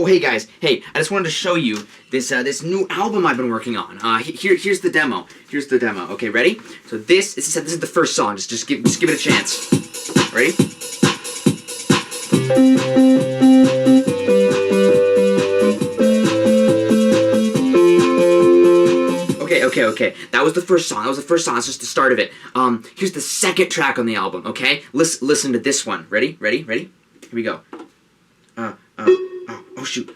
Oh, hey guys. Hey, I just wanted to show you this new album I've been working on. Here's the demo. Here's the demo. Okay, ready? So this is the first song. Just give it a chance. Ready? Okay. That was the first song. That's just the start of it. Here's the second track on the album, okay? Listen to this one. Ready? Here we go. Oh shoot.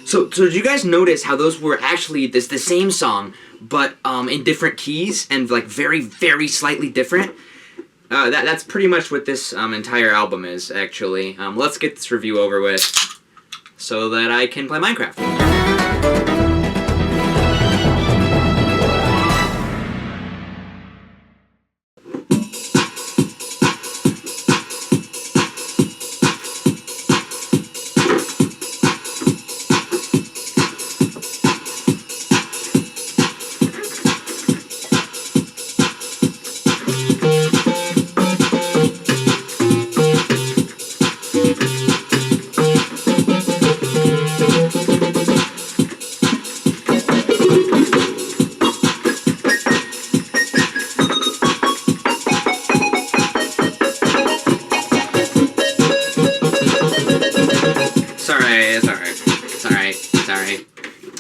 So did you guys notice how those were actually the same song, but in different keys and like very, very slightly different? That's pretty much what this entire album is, actually. Let's get this review over with so that I can play Minecraft. Sorry.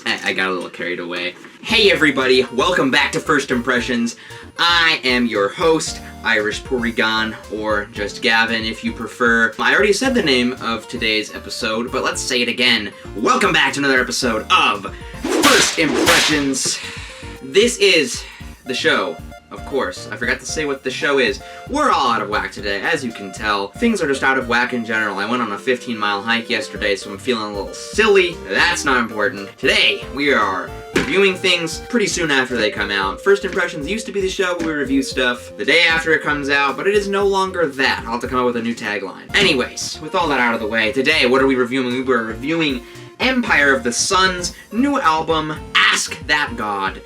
I got a little carried away. Hey everybody, welcome back to First Impressions. I am your host, Irish Porygon, or just Gavin if you prefer. I already said the name of today's episode, but let's say it again. Welcome back to another episode of First Impressions. This is the show. Of course, I forgot to say what the show is. We're all out of whack today, as you can tell. Things are just out of whack in general. I went on a 15-mile hike yesterday, so I'm feeling a little silly. That's not important. Today, we are reviewing things pretty soon after they come out. First Impressions used to be the show where we review stuff the day after it comes out, but it is no longer that. I'll have to come up with a new tagline. Anyways, with all that out of the way, today, what are we reviewing? We're reviewing Empire of the Sun's new album, Ask That God.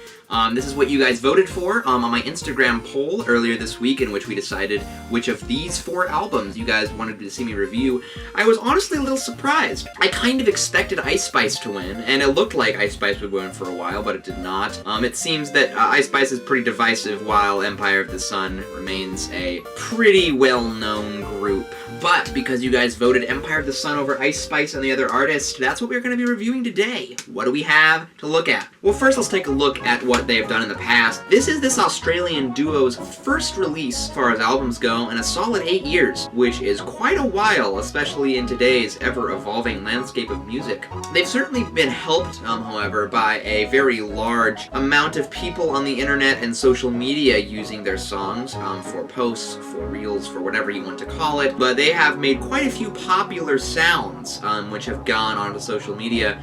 This is what you guys voted for on my Instagram poll earlier this week, in which we decided which of these 4 albums you guys wanted to see me review. I was honestly a little surprised. I kind of expected Ice Spice to win, and it looked like Ice Spice would win for a while, but it did not. It seems that Ice Spice is pretty divisive, while Empire of the Sun remains a pretty well-known group. But because you guys voted Empire of the Sun over Ice Spice and the other artist, that's what we're going to be reviewing today. What do we have to look at? Well, first let's take a look at what they have done in the past. This is this Australian duo's first release as far as albums go in a solid 8 years, which is quite a while, especially in today's ever-evolving landscape of music. They've certainly been helped, however, by a very large amount of people on the internet and social media using their songs for posts, for reels, for whatever you want to call it, but they have made quite a few popular sounds which have gone onto social media.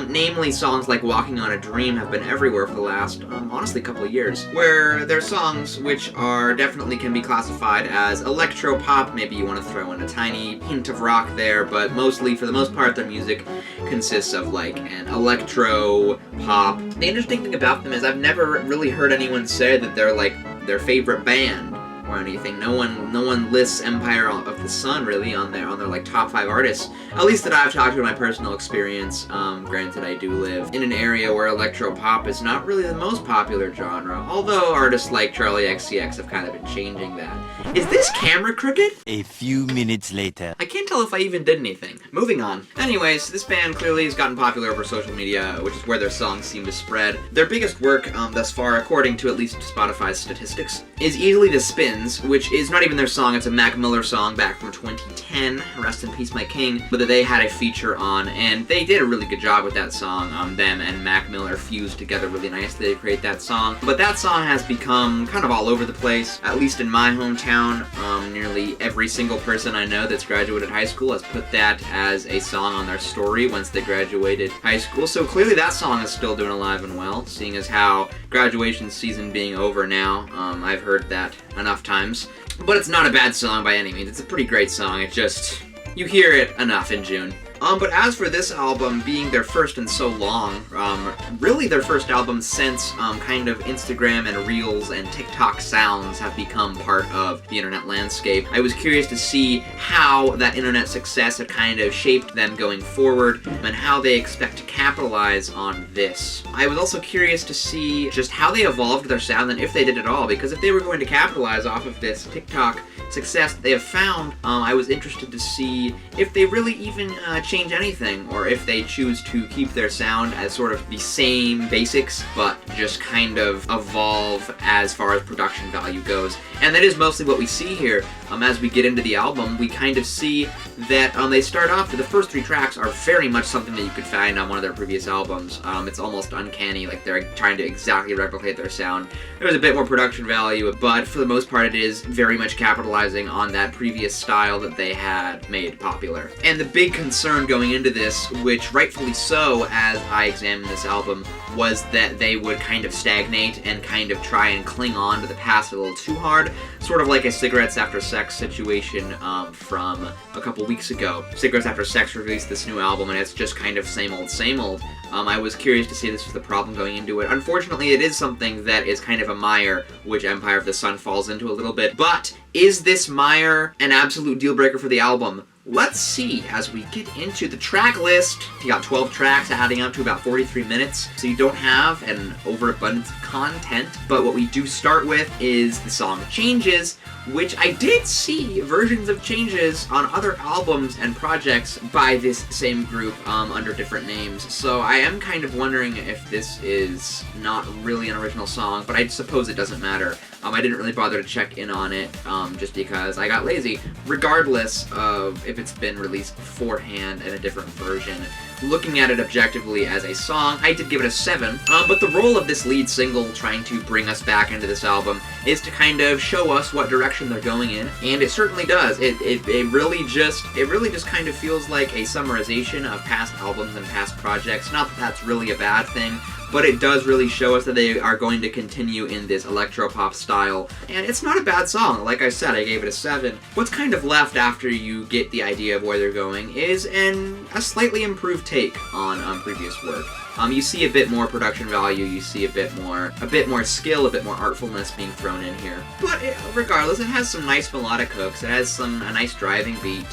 Namely, songs like Walking on a Dream have been everywhere for the last, honestly, couple of years, where they're songs which are definitely can be classified as electro-pop. Maybe you want to throw in a tiny hint of rock there, but mostly, for the most part, their music consists of, like, an electro-pop. The interesting thing about them is I've never really heard anyone say that they're, like, their favorite band or anything. No one lists Empire of the Sun really on their like top 5 artists, at least that I've talked to in my personal experience. Granted, I do live in an area where electro pop is not really the most popular genre, although artists like Charlie XCX have kind of been changing that. Is this camera crooked? A few minutes later. I can't tell if I even did anything. Moving on. Anyways, this band clearly has gotten popular over social media, which is where their songs seem to spread. Their biggest work thus far, according to at least Spotify's statistics, is Easily the Spins, which is not even their song. It's a Mac Miller song back from 2010, Rest in Peace My King, but that they had a feature on, and they did a really good job with that song. Them and Mac Miller fused together really nicely to create that song. But that song has become kind of all over the place, at least in my hometown. Nearly every single person I know that's graduated high school has put that as a song on their story once they graduated high school. So clearly that song is still doing alive and well, seeing as how graduation season being over now. I've heard that enough times. But it's not a bad song by any means. It's a pretty great song. It just you hear it enough in June. But as for this album being their first in so long, really their first album since kind of Instagram and Reels and TikTok sounds have become part of the internet landscape, I was curious to see how that internet success had kind of shaped them going forward and how they expect to capitalize on this. I was also curious to see just how they evolved their sound and if they did at all, because if they were going to capitalize off of this TikTok success that they have found, I was interested to see if they really even change anything, or if they choose to keep their sound as sort of the same basics, but just kind of evolve as far as production value goes. And that is mostly what we see here. As we get into the album, we kind of see that they start off, the first 3 tracks are very much something that you could find on one of their previous albums. It's almost uncanny, like they're trying to exactly replicate their sound. There's a bit more production value, but for the most part it is very much capitalizing on that previous style that they had made popular. And the big concern going into this, which rightfully so as I examined this album, was that they would kind of stagnate and kind of try and cling on to the past a little too hard, sort of like a Cigarettes After Sex situation from a couple weeks ago. Cigarettes After Sex released this new album and it's just kind of same old, same old. I was curious to see this was the problem going into it. Unfortunately, it is something that is kind of a mire, which Empire of the Sun falls into a little bit. But is this mire an absolute deal breaker for the album? Let's see as we get into the track list. You got 12 tracks adding up to about 43 minutes, so you don't have an overabundance of content. But what we do start with is the song Changes, which I did see versions of Changes on other albums and projects by this same group under different names. So I am kind of wondering if this is not really an original song, but I suppose it doesn't matter. I didn't really bother to check in on it just because I got lazy, regardless of if it's been released beforehand in a different version. Looking at it objectively as a song, I did give it a 7, but the role of this lead single trying to bring us back into this album is to kind of show us what direction they're going in, and it certainly does. It really just kind of feels like a summarization of past albums and past projects. Not that that's really a bad thing, but it does really show us that they are going to continue in this electropop style, and it's not a bad song. Like I said, I gave it a 7. What's kind of left after you get the idea of where they're going is a slightly improved take on previous work. You see a bit more production value, you see a bit more skill, a bit more artfulness being thrown in here. But regardless, it has some nice melodic hooks, it has a nice driving beat.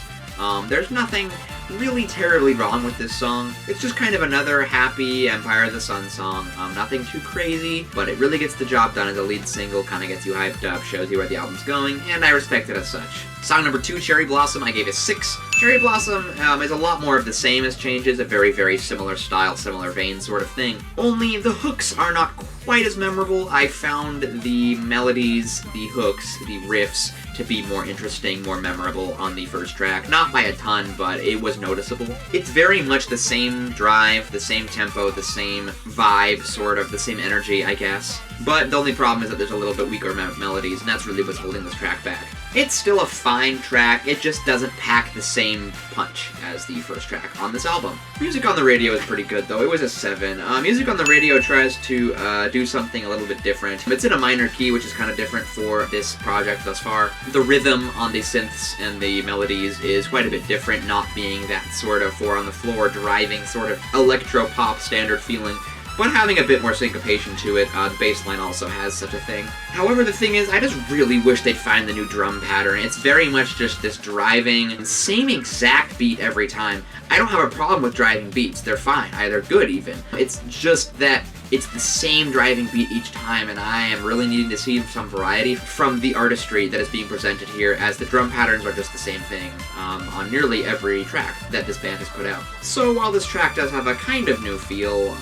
There's nothing really terribly wrong with this song. It's just kind of another happy Empire of the Sun song. Nothing too crazy, but it really gets the job done as a lead single, kind of gets you hyped up, shows you where the album's going, and I respect it as such. Song number 2, Cherry Blossom, I gave it 6. Cherry Blossom is a lot more of the same as Changes, a very, very similar style, similar vein sort of thing. Only the hooks are not quite as memorable. I found the melodies, the hooks, the riffs to be more interesting, more memorable on the first track. Not by a ton, but it was noticeable. It's very much the same drive, the same tempo, the same vibe, sort of, the same energy, I guess. But the only problem is that there's a little bit weaker melodies, and that's really what's holding this track back. It's still a fine track, it just doesn't pack the same punch as the first track on this album. Music on the radio is pretty good though, it was a 7. Music on the radio tries to do something a little bit different. It's in a minor key, which is kind of different for this project thus far. The rhythm on the synths and the melodies is quite a bit different, not being that sort of 4 on the floor driving sort of electro-pop standard feeling, but having a bit more syncopation to it. The bass line also has such a thing. However, the thing is, I just really wish they'd find the new drum pattern. It's very much just this driving, same exact beat every time. I don't have a problem with driving beats, they're fine, they're good even. It's just that it's the same driving beat each time, and I am really needing to see some variety from the artistry that is being presented here, as the drum patterns are just the same thing on nearly every track that this band has put out. So while this track does have a kind of new feel,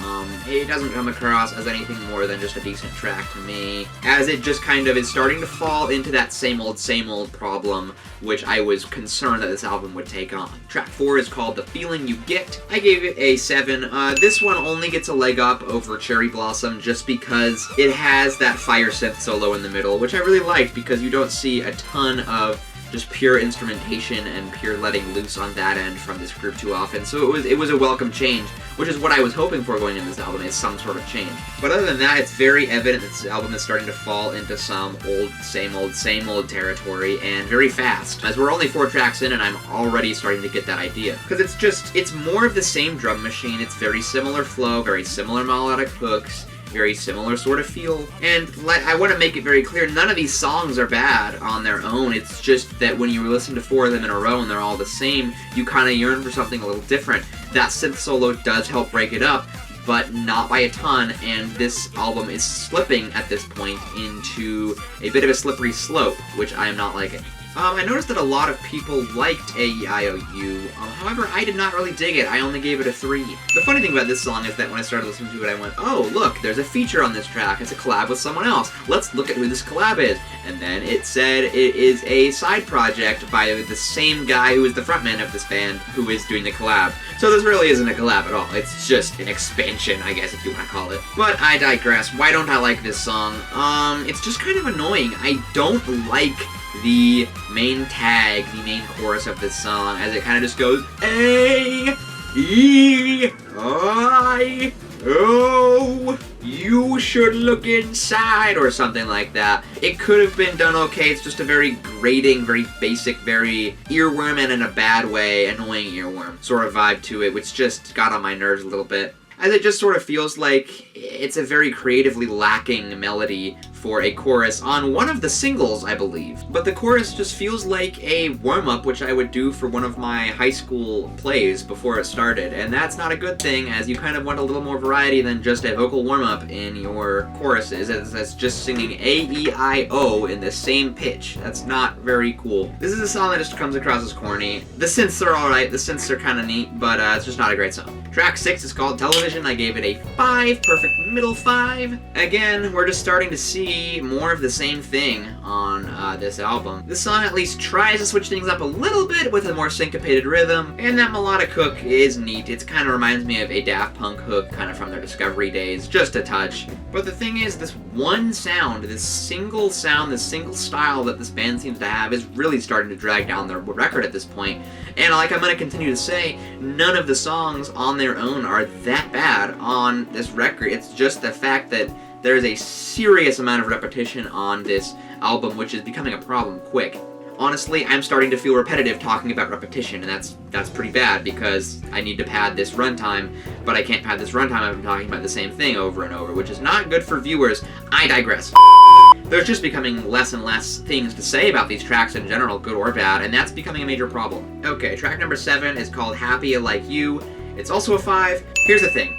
it doesn't come across as anything more than just a decent track to me, as it just kind of is starting to fall into that same old problem, which I was concerned that this album would take on. Track 4 is called The Feeling You Get. I gave it a 7. This one only gets a leg up over Cherry Blossom just because it has that fire synth solo in the middle, which I really liked because you don't see a ton of just pure instrumentation and pure letting loose on that end from this group too often. So it was a welcome change, which is what I was hoping for going into this album, is some sort of change. But other than that, it's very evident that this album is starting to fall into some old, same old territory, and very fast. As we're only 4 tracks in, and I'm already starting to get that idea. Because it's more of the same drum machine, it's very similar flow, very similar melodic hooks, very similar sort of feel. And I want to make it very clear, none of these songs are bad on their own. It's just that when you listen to 4 of them in a row and they're all the same, you kind of yearn for something a little different. That synth solo does help break it up, but not by a ton, and this album is slipping at this point into a bit of a slippery slope, which I am not liking. I noticed that a lot of people liked AEIOU, however, I did not really dig it. I only gave it a 3. The funny thing about this song is that when I started listening to it, I went, oh, look, there's a feature on this track. It's a collab with someone else. Let's look at who this collab is. And then it said it is a side project by the same guy who is the frontman of this band who is doing the collab. So this really isn't a collab at all. It's just an expansion, I guess, if you want to call it. But I digress. Why don't I like this song? It's just kind of annoying. I don't like the main tag, the main chorus of this song, as it kind of just goes A-E-I-O, you should look inside, or something like that. It could have been done okay. It's just a very grating, very basic, very earworm, and in a bad way, annoying earworm sort of vibe to it, which just got on my nerves a little bit. As it just sort of feels like it's a very creatively lacking melody for a chorus on one of the singles, I believe. But the chorus just feels like a warm-up, which I would do for one of my high school plays before it started, and that's not a good thing, as you kind of want a little more variety than just a vocal warm-up in your choruses, as that's just singing A-E-I-O in the same pitch. That's not very cool. This is a song that just comes across as corny. The synths are alright, the synths are kind of neat, but it's just not a great song. Track 6 is called Television. I gave it a 5, perfect middle 5. Again, we're just starting to see more of the same thing on this album. This song at least tries to switch things up a little bit with a more syncopated rhythm, and that melodic hook is neat. It kind of reminds me of a Daft Punk hook, kind of from their Discovery days, just a touch. But the thing is, this one sound, this single style that this band seems to have is really starting to drag down their record at this point. And like I'm going to continue to say, none of the songs on their own are that bad on this record. It's just the fact that there is a serious amount of repetition on this album, which is becoming a problem quick. Honestly, I'm starting to feel repetitive talking about repetition, and that's pretty bad, because I need to pad this runtime, but I can't pad this runtime if I'm talking about the same thing over and over, which is not good for viewers. I digress. There's just becoming less and less things to say about these tracks in general, good or bad, and that's becoming a major problem. Okay, track number 7 is called Happy Like You. It's also a 5. Here's the thing.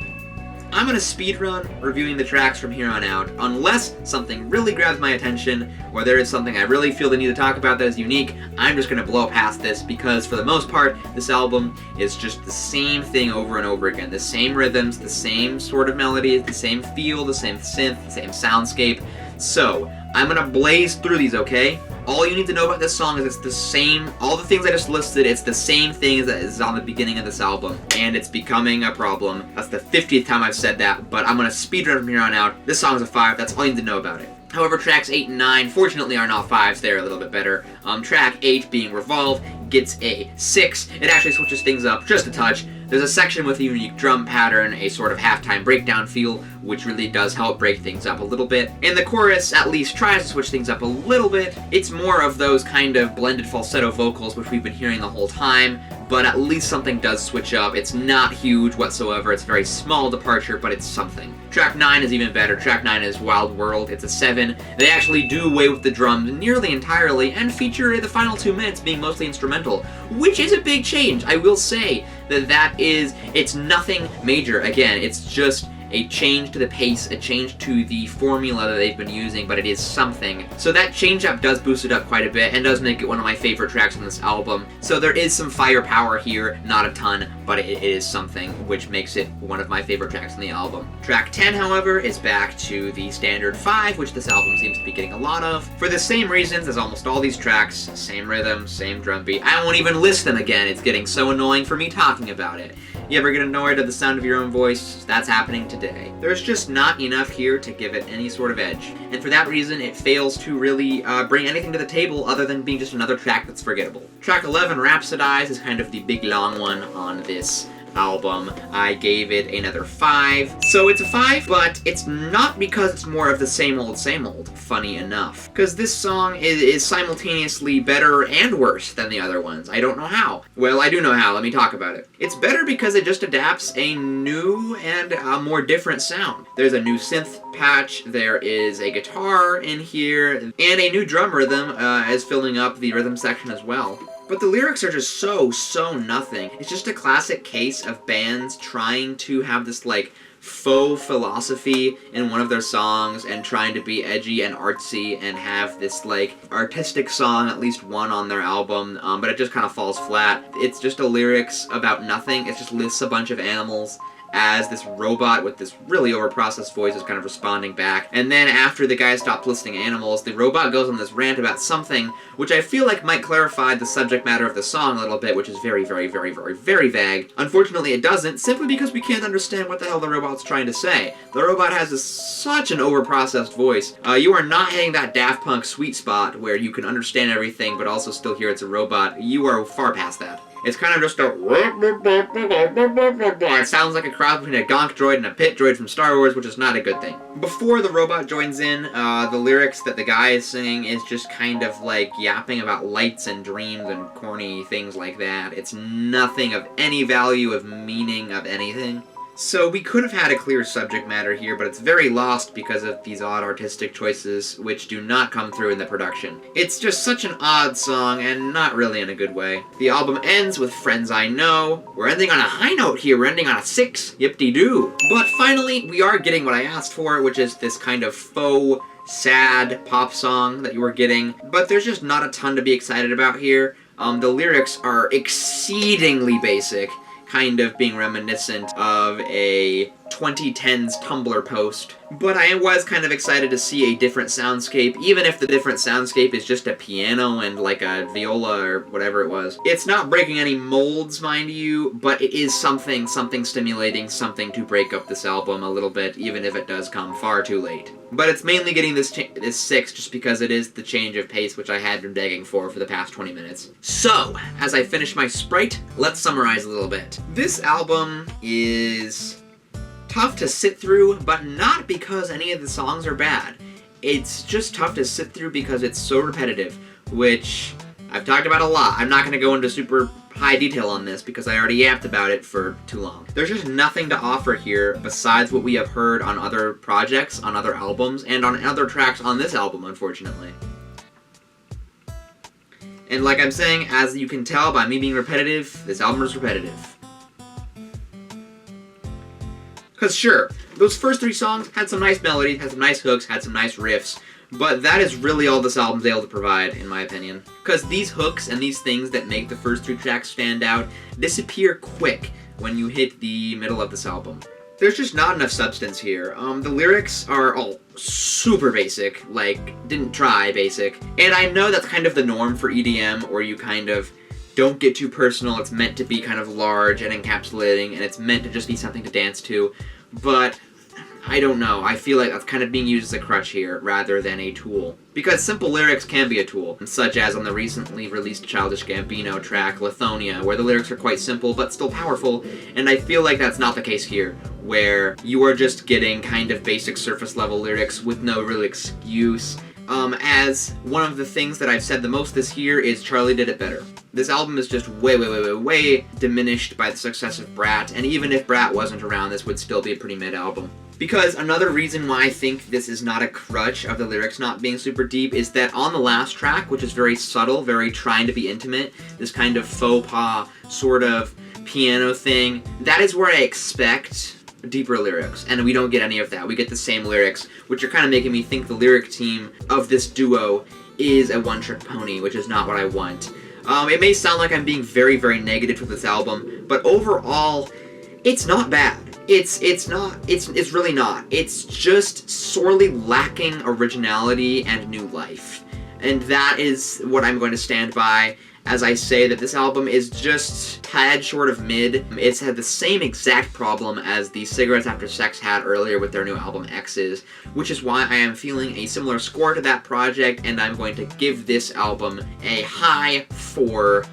I'm going to speedrun reviewing the tracks from here on out, unless something really grabs my attention, or there is something I really feel the need to talk about that is unique. I'm just going to blow past this, because for the most part, this album is just the same thing over and over again. The same rhythms, the same sort of melodies, the same feel, the same synth, the same soundscape. So, I'm going to blaze through these, okay? All you need to know about this song is it's the same, all the things I just listed, it's the same thing that is on the beginning of this album, and it's becoming a problem. That's the 50th time I've said that, but I'm going to speedrun from here on out. This song is a 5, that's all you need to know about it. However, tracks 8 and 9, fortunately, are not 5s, they're a little bit better. Track 8, being Revolve, gets a 6. It actually switches things up just a touch. There's a section with a unique drum pattern, a sort of halftime breakdown feel, which really does help break things up a little bit. And the chorus at least tries to switch things up a little bit. It's more of those kind of blended falsetto vocals which we've been hearing the whole time, but at least something does switch up. It's not huge whatsoever, it's a very small departure, but it's something. Track 9 is even better. Track 9 is Wild World. It's a 7. They actually do away with the drums nearly entirely and feature the final 2 minutes being mostly instrumental, which is a big change. I will say that it's nothing major. Again, it's just a change to the pace, a change to the formula that they've been using, but it is something. So that change-up does boost it up quite a bit and does make it one of my favorite tracks on this album. So there is some firepower here, not a ton, but it is something, which makes it one of my favorite tracks on the album. Track 10, however, is back to the standard 5, which this album seems to be getting a lot of. For the same reasons as almost all these tracks, same rhythm, same drum beat. I won't even list them again, it's getting so annoying for me talking about it. You ever get annoyed at the sound of your own voice? That's happening today. There's just not enough here to give it any sort of edge. And for that reason, it fails to really bring anything to the table other than being just another track that's forgettable. Track 11, Rhapsodize, is kind of the big long one on this album. I gave it another 5. So it's a 5, but it's not because it's more of the same old, funny enough. Because this song is simultaneously better and worse than the other ones. I don't know how. Well, I do know how. Let me talk about it. It's better because it just adapts a new and a more different sound. There's a new synth patch, there is a guitar in here, and a new drum rhythm is filling up the rhythm section as well. But the lyrics are just so nothing. It's just a classic case of bands trying to have this, like, faux philosophy in one of their songs and trying to be edgy and artsy and have this, like, artistic song, at least one on their album, but it just kind of falls flat. It's just a lyrics about nothing. It just lists a bunch of animals as this robot with this really overprocessed voice is kind of responding back. And then after the guy stops listing animals, the robot goes on this rant about something, which I feel like might clarify the subject matter of the song a little bit, which is very vague. Unfortunately, it doesn't, simply because we can't understand what the hell the robot's trying to say. The robot has such an overprocessed voice. You are not hitting that Daft Punk sweet spot where you can understand everything but also still hear it's a robot. You are far past that. It's kind of just a... It sounds like a cross between a gonk droid and a pit droid from Star Wars, which is not a good thing. Before the robot joins in, the lyrics that the guy is singing is just kind of like yapping about lights and dreams and corny things like that. It's nothing of any value, of meaning, of anything. So we could have had a clear subject matter here, but it's very lost because of these odd artistic choices which do not come through in the production. It's just such an odd song, and not really in a good way. The album ends with Friends I Know. We're ending on a high note here, we're ending on a 6. Yip-de-doo. But finally, we are getting what I asked for, which is this kind of faux, sad pop song that you were getting. But there's just not a ton to be excited about here. The lyrics are exceedingly basic, kind of being reminiscent of a 2010s Tumblr post. But I was kind of excited to see a different soundscape, even if the different soundscape is just a piano and like a viola or whatever it was. It's not breaking any molds, mind you, but it is something stimulating, something to break up this album a little bit, even if it does come far too late. But it's mainly getting this 6 just because it is the change of pace which I had been begging for the past 20 minutes. So, as I finish my Sprite, let's summarize a little bit. This album is tough to sit through, but not because any of the songs are bad. It's just tough to sit through because it's so repetitive, which I've talked about a lot. I'm not going to go into super high detail on this because I already yapped about it for too long. There's just nothing to offer here besides what we have heard on other projects, on other albums, and on other tracks on this album, unfortunately. And like I'm saying, as you can tell by me being repetitive, this album is repetitive. Because sure, those first 3 songs had some nice melodies, had some nice hooks, had some nice riffs, but that is really all this album's able to provide, in my opinion. Because these hooks and these things that make the first 3 tracks stand out disappear quick when you hit the middle of this album. There's just not enough substance here. The lyrics are all super basic, like, didn't try basic. And I know that's kind of the norm for EDM, where you kind of don't get too personal, it's meant to be kind of large and encapsulating, and it's meant to just be something to dance to, but I don't know, I feel like that's kind of being used as a crutch here, rather than a tool. Because simple lyrics can be a tool, such as on the recently released Childish Gambino track, Lithonia, where the lyrics are quite simple, but still powerful, and I feel like that's not the case here, where you are just getting kind of basic surface level lyrics with no real excuse. As one of the things that I've said the most this year is Charlie did it better. This album is just way diminished by the success of Brat, and even if Brat wasn't around, this would still be a pretty mid album. Because another reason why I think this is not a crutch of the lyrics not being super deep is that on the last track, which is very subtle, very trying to be intimate, this kind of faux pas sort of piano thing, that is where I expect deeper lyrics, and we don't get any of that. We get the same lyrics, which are kind of making me think the lyric team of this duo is a one-trick pony, which is not what I want. It may sound like I'm being very negative with this album, but overall, it's not bad. It's really not. It's just sorely lacking originality and new life. And that is what I'm going to stand by as I say that this album is just tad short of mid. It's had the same exact problem as the Cigarettes After Sex had earlier with their new album X's, which is why I am feeling a similar score to that project, and I'm going to give this album a high 4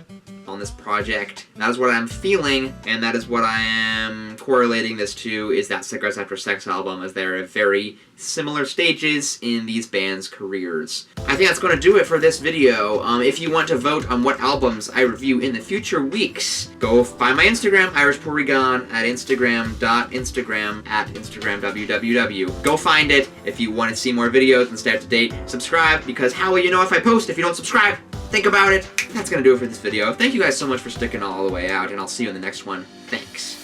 on this project. That is what I'm feeling, and that is what I am correlating this to, is that Cigarettes After Sex album, as they're at very similar stages in these bands' careers. I think that's going to do it for this video. If you want to vote on what albums I review in the future weeks, go find my Instagram, irishporygon, at instagram.instagram@instagramwww. Go find it if you want to see more videos and stay up to date. Subscribe, because how will you know if I post if you don't subscribe? Think about it. That's going to do it for this video. Thank you guys so much for sticking all the way out, and I'll see you in the next one. Thanks.